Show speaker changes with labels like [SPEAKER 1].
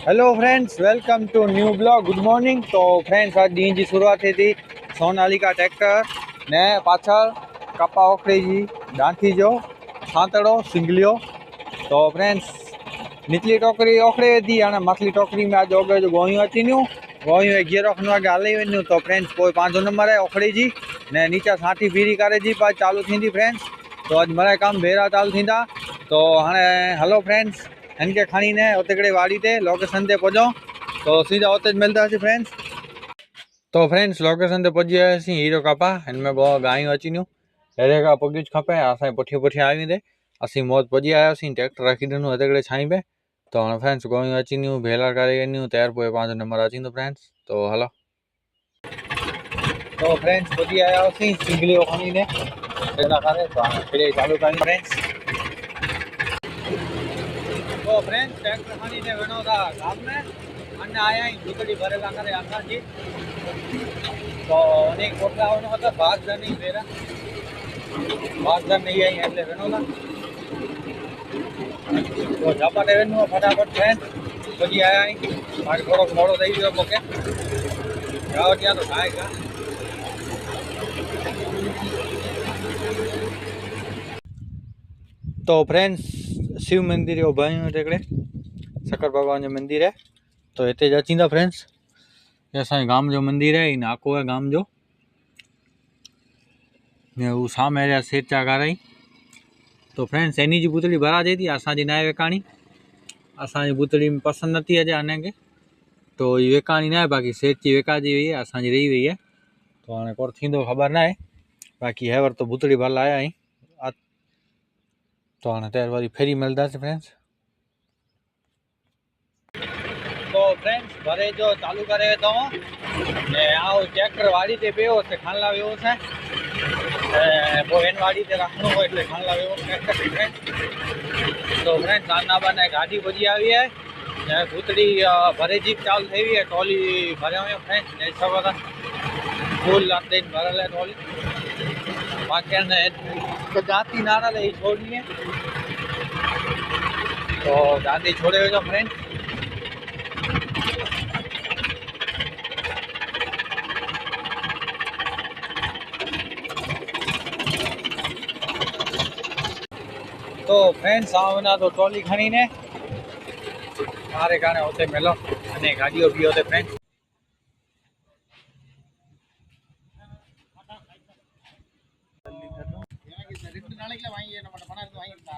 [SPEAKER 1] Hello friends, welcome to new blog. Good morning. तो friends, आज ॾींहं जी शुरूआत थिए थी। सोनालिका ट्रैक्टर ने पाछळ कपा ओखड़ी जी डांथी जो सांतड़ो सिंगलियो। तो फ्रेंड्स, निचली टोकरी ओखड़े थी, हाणे मथली टोकरी में आज ओगे जो गोहियूं अची न्यू गोहियूं गियरो खनो आगे हली वञूं। तो फ्रेंड्स, कोई 5 नंबर है ओखड़ी जी ने नीचा साठी पीरी करे जी पास चालू थींदी फ्रेंड्स। तो अॼु मरे कम भेरा चालू थींदा। तो हाणे हलो फ्रेंड्स, इनके खणी ने उते कड़े वाड़ी ते लोकेशन ते पहुंचो तो सीधा उते मिलंदासीं फ्रेंड्स। तो फ्रेंड्स, लोकेशन ते पहुंची वियासीं। हीरो कपा इनमें ॿ गायूं अची न्यू हेरे खां पुॻियुच खपे असां पुठियां पुठियां आयूं ते असीं मौत पहुंची आयासीं। ट्रैक्टर रखी ॾिनो हिते कड़े छाई पे। तो हाणे फ्रेंड्स गोयूं अची न्यू भेला करे वञूं तैयार पोइ 5 नंबर अचींदो फ्रेंड्स। तो हलो। तो फ्रेंड्स पहुंची आया हुआसीं सिंगलियो खणी ने भेला करे। तो हाणे फिरे चालू कयूं फ्रेंड्स। तो फ्रेंड्स, ट्रैक्टर खणी ने वञो था गाम में। अने आया आहियूं झुगड़ी भरेला करे असांजी। तो उन कोठा वञो था बागदर नहीं भेरा बागदर नहीं आई એટલે વનો था। तो झपाटे वञो फटाफट फ्रेंड्स, पहुंची आया आहियूं। बाकी थोड़ो मोड़ो થઈ ગયો मूंखे जाओ ત્યાં तो खाएगा। तो फ्रेंड्स, शिव मंदिर जो भाई टेकड़े शंकर भगवान जो मंदिर है। तो इतने अचींदा फ्रेंड्स। ये असांजे गांव जो मंदिर है, नाको है गांव जो। वो सामने रहा सेठ चा गाराई। तो फ्रेंड्स, एनी जी बुतड़ी भरा दी थी असांजी ना वेकाणी। असांजी बुतड़ी में पसंद नथी अचे आने के। तो ये वेकाणी ना है, बाकी सेठ जी वेकाजी हुई है, असांजी रही हुई है। तो हाणे कोर थींदो ख़बर ना है। बाकी है वर तो बुतड़ी भर लाया आई। तो हाणे तैयार वारी फेरी मिलंदासीं फ्रेंड्स। तो फ्रेंड्स, भरे जो चालू करे तो ने आओ ट्रैक्टर वाड़ी ते पियो से खान ला वियो से वो एन वाड़ी ते रखनो हो એટલે ખાન ला वियो ट्रैक्टर फ्रेंड्स। तो फ्रेंड्स, आना बने गाड़ी पहुंची आई है ने भूतड़ी भरे जी चालू થઈ है। टोली भरे हुए फ्रेंड्स ने सब का फूल लाते भरल है टोली। बाकी ने तो जाती नारा ले छोड़नी है। तो जाती छोड़े हुए तो फ्रेंड्स। तो फ्रेंड्स, आवना तो ट्रॉली खणी ने मारे गाने होते मिलो अने गाड़ियों भी होते फ्रेंड्स।